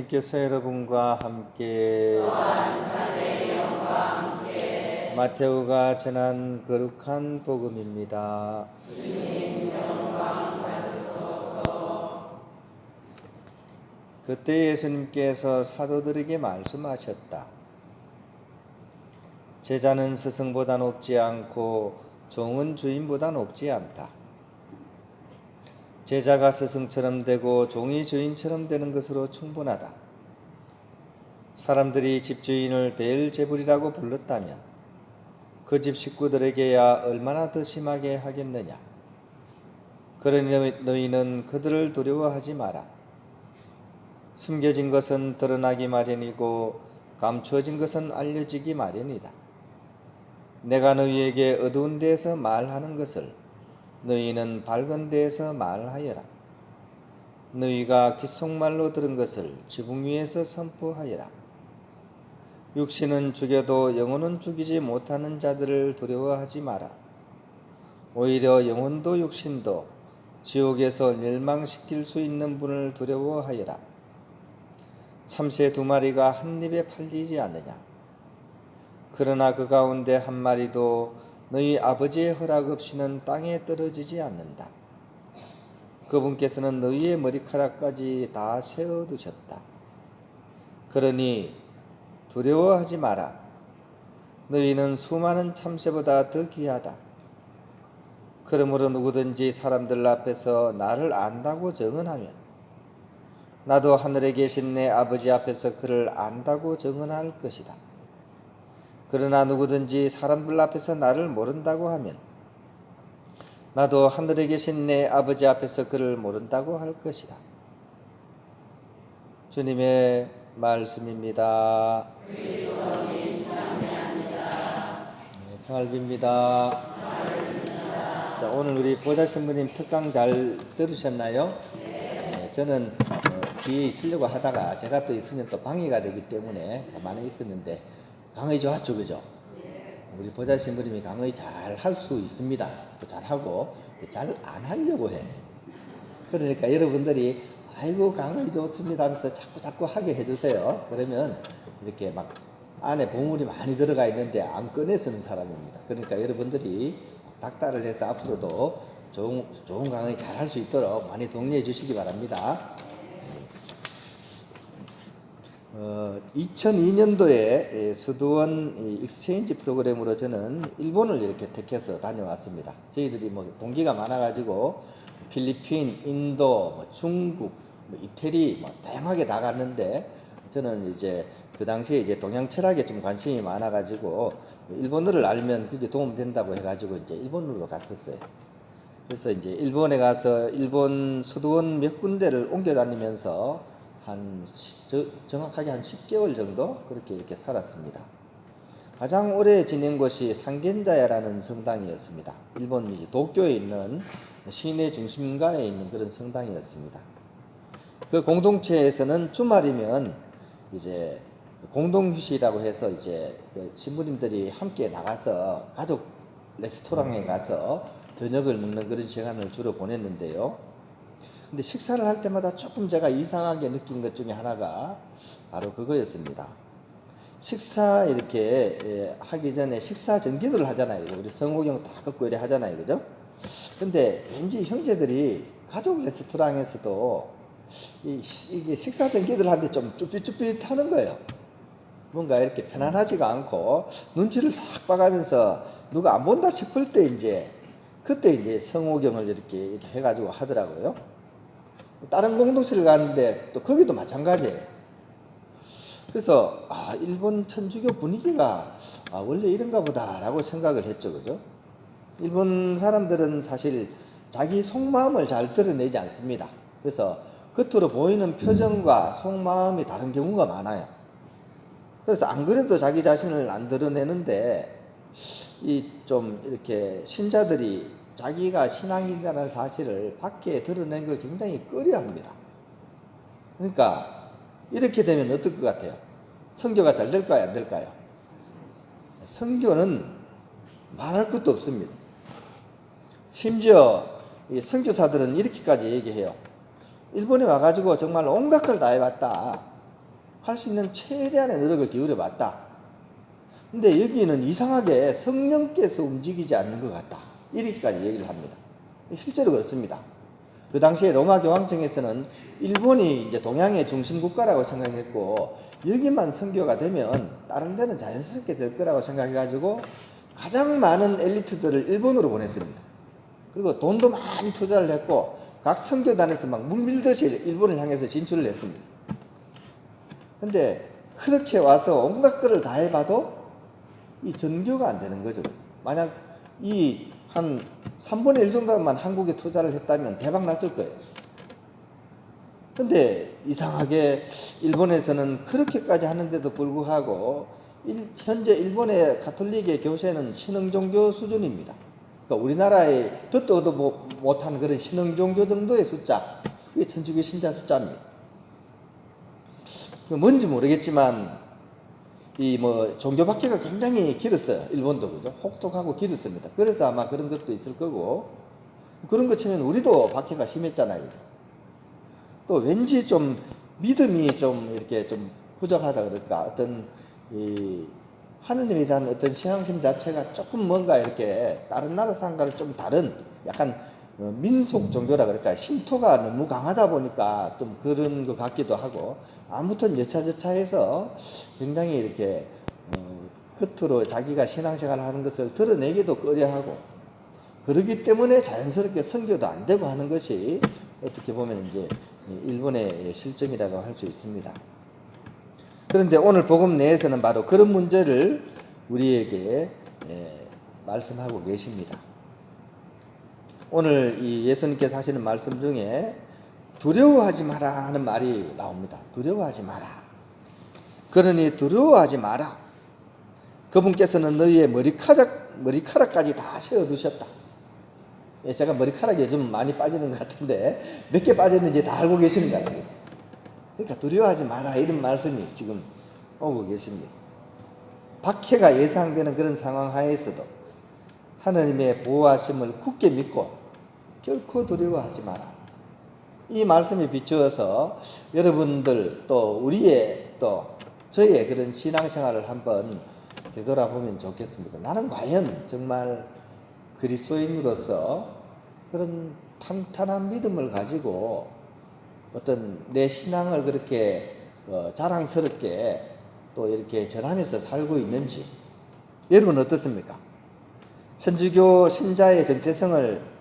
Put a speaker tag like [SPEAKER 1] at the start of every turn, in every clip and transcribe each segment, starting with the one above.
[SPEAKER 1] 예수님께서 여러분과 함께 마테오가 전한 거룩한 복음입니다. 그때 예수님께서 사도들에게 말씀하셨다. 제자는 스승보다 높지 않고 종은 주인보다 높지 않다. 제자가 스승처럼 되고 종이 주인처럼 되는 것으로 충분하다. 사람들이 집주인을 베엘제불이라고 불렀다면 그 집 식구들에게야 얼마나 더 심하게 하겠느냐. 그러니 너희는 그들을 두려워하지 마라. 숨겨진 것은 드러나기 마련이고 감추어진 것은 알려지기 마련이다. 내가 너희에게 어두운 데에서 말하는 것을 너희는 밝은 데에서 말하여라. 너희가 귓속말로 들은 것을 지붕 위에서 선포하여라. 육신은 죽여도 영혼은 죽이지 못하는 자들을 두려워하지 마라. 오히려 영혼도 육신도 지옥에서 멸망시킬 수 있는 분을 두려워하여라. 참새 2마리가 한 입에 팔리지 않느냐. 그러나 그 가운데 한 마리도 너희 아버지의 허락 없이는 땅에 떨어지지 않는다. 그분께서는 너희의 머리카락까지 다 세어두셨다. 그러니 두려워하지 마라. 너희는 수많은 참새보다 더 귀하다. 그러므로 누구든지 사람들 앞에서 나를 안다고 증언하면 나도 하늘에 계신 내 아버지 앞에서 그를 안다고 증언할 것이다. 그러나 누구든지 사람들 앞에서 나를 모른다고 하면 나도 하늘에 계신 내 아버지 앞에서 그를 모른다고 할 것이다. 주님의 말씀입니다. 평을 빕니다. 자, 오늘 우리 보좌신부님 특강 잘 들으셨나요? 네, 저는 뒤에 있으려고 하다가 제가 또 있으면 또 방해가 되기 때문에 가만히 있었는데 강의 좋았죠, 그죠? 우리 보좌신부님이 강의 잘 할 수 있습니다. 또 잘하고 잘 안 하려고 해. 그러니까 여러분들이 아이고 강의 좋습니다 하면서 자꾸 하게 해주세요. 그러면 이렇게 막 안에 보물이 많이 들어가 있는데 안 꺼내 쓰는 사람입니다. 그러니까 여러분들이 닥달을 해서 앞으로도 좋은 강의 잘 할 수 있도록 많이 독려해 주시기 바랍니다. 2002년도에 수도원 익스체인지 프로그램으로 저는 일본을 이렇게 택해서 다녀왔습니다. 저희들이 동기가 많아가지고 필리핀, 인도, 중국, 이태리 다양하게 다 갔는데 저는 이제 그 당시에 이제 동양 철학에 좀 관심이 많아가지고 일본어를 알면 그게 도움된다고 해가지고 이제 일본으로 갔었어요. 그래서 이제 일본에 가서 일본 수도원 몇 군데를 옮겨 다니면서 정확하게 한 10개월 정도 그렇게 이렇게 살았습니다. 가장 오래 지낸 곳이 상겐자야라는 성당이었습니다. 일본 도쿄에 있는 시내 중심가에 있는 그런 성당이었습니다. 그 공동체에서는 주말이면 이제 공동휴식이라고 해서 이제 신부님들이 함께 나가서 가족 레스토랑에 가서 저녁을 먹는 그런 시간을 주로 보냈는데요. 근데 식사를 할 때마다 조금 제가 이상하게 느낀 것 중에 하나가 바로 그거였습니다. 식사 이렇게 하기 전에 식사 전기도를 하잖아요. 우리 성호경 다 걷고 이래 하잖아요. 그죠? 근데 왠지 형제들이 가족 레스토랑에서도 이게 식사 전기도를 하는데 좀 쭈삣쭈삣 하는 거예요. 뭔가 이렇게 편안하지가 않고 눈치를 싹 봐가면서 누가 안 본다 싶을 때 그때 이제 성호경을 이렇게 해가지고 하더라고요. 다른 공동체를 갔는데 또 거기도 마찬가지예요. 그래서 일본 천주교 분위기가 원래 이런가 보다라고 생각을 했죠. 그죠? 일본 사람들은 사실 자기 속마음을 잘 드러내지 않습니다. 그래서 겉으로 보이는 표정과 속마음이 다른 경우가 많아요. 그래서 안 그래도 자기 자신을 안 드러내는데 좀 이렇게 신자들이 자기가 신앙인이라는 사실을 밖에 드러내는 걸 굉장히 꺼려합니다. 그러니까 이렇게 되면 어떨 것 같아요? 선교가 잘 될까요? 안 될까요? 선교는 말할 것도 없습니다. 심지어 이 선교사들은 이렇게까지 얘기해요. 일본에 와가지고 정말 온갖 걸 다 해봤다. 할 수 있는 최대한의 노력을 기울여 봤다. 근데 여기는 이상하게 성령께서 움직이지 않는 것 같다. 이렇게까지 얘기를 합니다. 실제로 그렇습니다. 그 당시에 로마 교황청에서는 일본이 이제 동양의 중심 국가라고 생각했고, 여기만 선교가 되면 다른 데는 자연스럽게 될 거라고 생각해가지고 가장 많은 엘리트들을 일본으로 보냈습니다. 그리고 돈도 많이 투자를 했고 각 선교단에서 막 물밀듯이 일본을 향해서 진출을 했습니다. 근데 그렇게 와서 온갖 것을 다 해봐도 이 전교가 안 되는 거죠. 만약 이 한 3분의 1 정도만 한국에 투자를 했다면 대박 났을 거예요. 근데 이상하게 일본에서는 그렇게까지 하는데도 불구하고 현재 일본의 가톨릭의 교세는 신흥종교 수준입니다. 그러니까 우리나라의 듣도 못한 그런 신흥종교 정도의 숫자, 이게 천주교 신자 숫자입니다. 뭔지 모르겠지만 이 종교 박해가 굉장히 길었어요. 일본도 그죠? 혹독하고 길었습니다. 그래서 아마 그런 것도 있을 거고, 그런 것 치면 우리도 박해가 심했잖아요. 또 왠지 좀 믿음이 좀 이렇게 좀 부족하다 그럴까, 어떤 이 하느님에 대한 어떤 신앙심 자체가 조금 뭔가 이렇게 다른 나라 사람과는 좀 다른 약간 민속 종교라 그럴까요? 신토가 너무 강하다 보니까 좀 그런 것 같기도 하고, 아무튼 여차저차해서 굉장히 이렇게 겉으로 자기가 신앙생활을 하는 것을 드러내기도 꺼려하고, 그러기 때문에 자연스럽게 선교도 안 되고 하는 것이 어떻게 보면 이제 일본의 실정이라고 할 수 있습니다. 그런데 오늘 복음 내에서는 바로 그런 문제를 우리에게 말씀하고 계십니다. 오늘 이 예수님께서 하시는 말씀 중에 두려워하지 마라 하는 말이 나옵니다. 두려워하지 마라. 그러니 두려워하지 마라. 그분께서는 너희의 머리카락까지 다 세워두셨다. 제가 머리카락이 요즘 많이 빠지는 것 같은데 몇 개 빠졌는지 다 알고 계시는 것 같아요. 그러니까 두려워하지 마라 이런 말씀이 지금 오고 계십니다. 박해가 예상되는 그런 상황 하에서도 하나님의 보호하심을 굳게 믿고 결코 두려워하지 마라. 이 말씀이 비추어서 여러분들 또 우리의 또 저의 그런 신앙생활을 한번 되돌아보면 좋겠습니다. 나는 과연 정말 그리스도인으로서 그런 탄탄한 믿음을 가지고 어떤 내 신앙을 그렇게 자랑스럽게 또 이렇게 전하면서 살고 있는지, 여러분 어떻습니까? 천주교 신자의 정체성을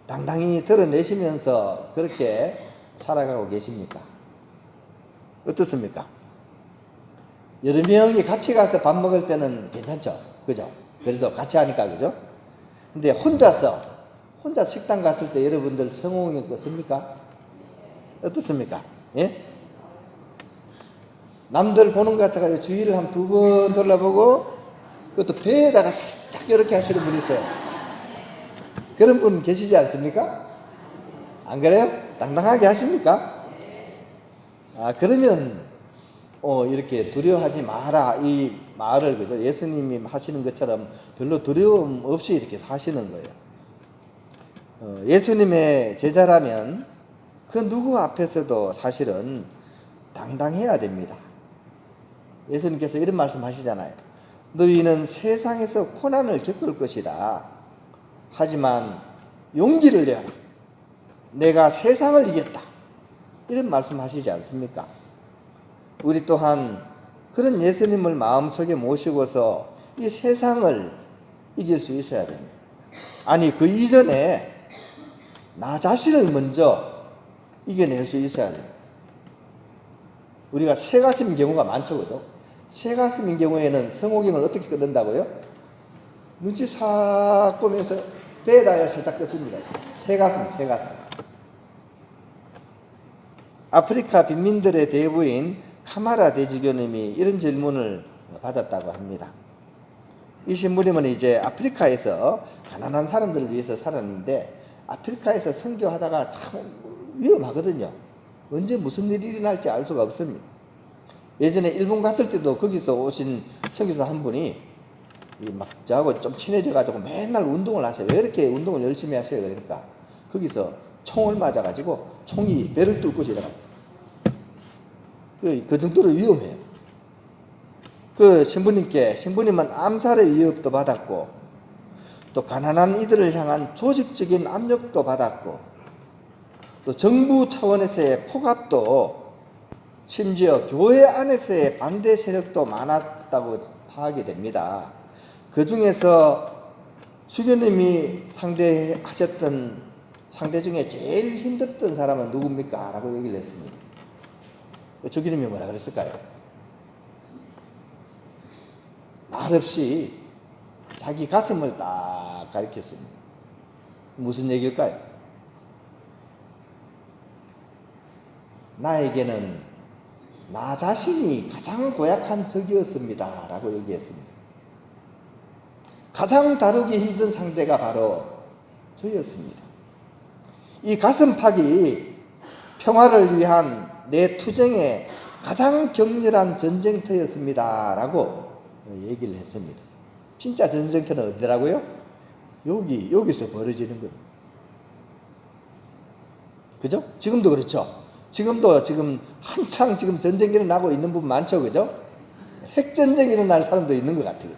[SPEAKER 1] 당당히 드러내시면서 그렇게 살아가고 계십니까? 어떻습니까? 여러 명이 같이 가서 밥 먹을 때는 괜찮죠? 그죠? 그래도 같이 하니까, 그죠? 근데 혼자 식당 갔을 때 여러분들 성공이 어떻습니까? 어떻습니까? 예? 남들 보는 것 같아가지고 주위를 한 2번 돌아보고 그것도 배에다가 살짝 이렇게 하시는 분이 있어요. 그런 분 계시지 않습니까? 안 그래요? 당당하게 하십니까? 그러면 이렇게 두려워하지 마라 이 말을, 그죠? 예수님이 하시는 것처럼 별로 두려움 없이 이렇게 사시는 거예요. 예수님의 제자라면 그 누구 앞에서도 사실은 당당해야 됩니다. 예수님께서 이런 말씀 하시잖아요. 너희는 세상에서 고난을 겪을 것이다. 하지만 용기를 내라. 내가 세상을 이겼다. 이런 말씀 하시지 않습니까? 우리 또한 그런 예수님을 마음속에 모시고서 이 세상을 이길 수 있어야 됩니다. 아니, 그 이전에 나 자신을 먼저 이겨낼 수 있어야 됩니다. 우리가 새가슴인 경우가 많죠. 새가슴인 경우에는 성호경을 어떻게 끊는다고요? 눈치 싹 보면서 배에다 살짝 끄습니다. 새가슴. 아프리카 빈민들의 대부인 카마라 대주교님이 이런 질문을 받았다고 합니다. 이 신부님은 이제 아프리카에서 가난한 사람들을 위해서 살았는데 아프리카에서 선교하다가 참 위험하거든요. 언제 무슨 일이 일어날지 알 수가 없습니다. 예전에 일본 갔을 때도 거기서 오신 선교사 한 분이 막 저하고 좀 친해져가지고 맨날 운동을 하세요. 왜 이렇게 운동을 열심히 하세요? 그러니까 거기서 총을 맞아가지고 총이 배를 뚫고 지나갑니다. 그 정도로 위험해요. 신부님은 암살의 위협도 받았고, 또 가난한 이들을 향한 조직적인 압력도 받았고, 또 정부 차원에서의 폭압도, 심지어 교회 안에서의 반대 세력도 많았다고 파악이 됩니다. 그 중에서 주교님이 상대하셨던 상대 중에 제일 힘들었던 사람은 누굽니까? 라고 얘기를 했습니다. 주교님이 뭐라 그랬을까요? 말없이 자기 가슴을 딱 가리켰습니다. 무슨 얘기일까요? 나에게는 나 자신이 가장 고약한 적이었습니다. 라고 얘기했습니다. 가장 다루기 힘든 상대가 바로 저였습니다. 이 가슴팍이 평화를 위한 내 투쟁의 가장 격렬한 전쟁터였습니다. 라고 얘기를 했습니다. 진짜 전쟁터는 어디라고요? 여기서 벌어지는 겁니다. 그죠? 지금도 그렇죠? 지금도 한창 전쟁이 일어나고 있는 부분 많죠? 그죠? 핵전쟁이 일어날 사람도 있는 것 같아요.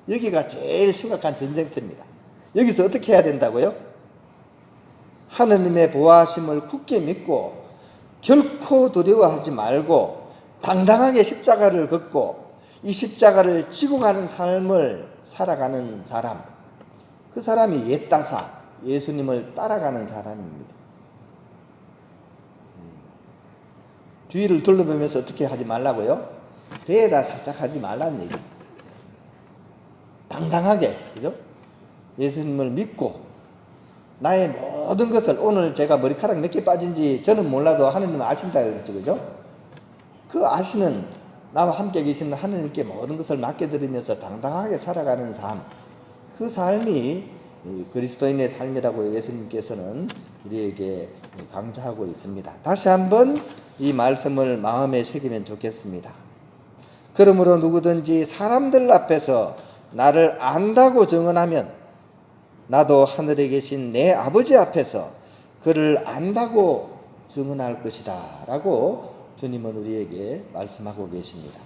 [SPEAKER 1] 여기가 제일 심각한 전쟁터입니다. 여기서 어떻게 해야 된다고요? 하느님의 보호하심을 굳게 믿고 결코 두려워하지 말고 당당하게 십자가를 걷고 이 십자가를 지고 가는 삶을 살아가는 사람, 그 사람이 옛다사, 예수님을 따라가는 사람입니다. 뒤를 둘러보면서 어떻게 하지 말라고요? 배에다 살짝 하지 말라는 얘기입니다. 당당하게, 그죠? 예수님을 믿고 나의 모든 것을, 오늘 제가 머리카락 몇 개 빠진지 저는 몰라도 하느님은 아신다 그랬죠, 그죠? 그 아시는 나와 함께 계시는 하느님께 모든 것을 맡겨드리면서 당당하게 살아가는 삶, 그 삶이 그리스도인의 삶이라고 예수님께서는 우리에게 강조하고 있습니다. 다시 한번 이 말씀을 마음에 새기면 좋겠습니다. 그러므로 누구든지 사람들 앞에서 나를 안다고 증언하면 나도 하늘에 계신 내 아버지 앞에서 그를 안다고 증언할 것이다 라고 주님은 우리에게 말씀하고 계십니다.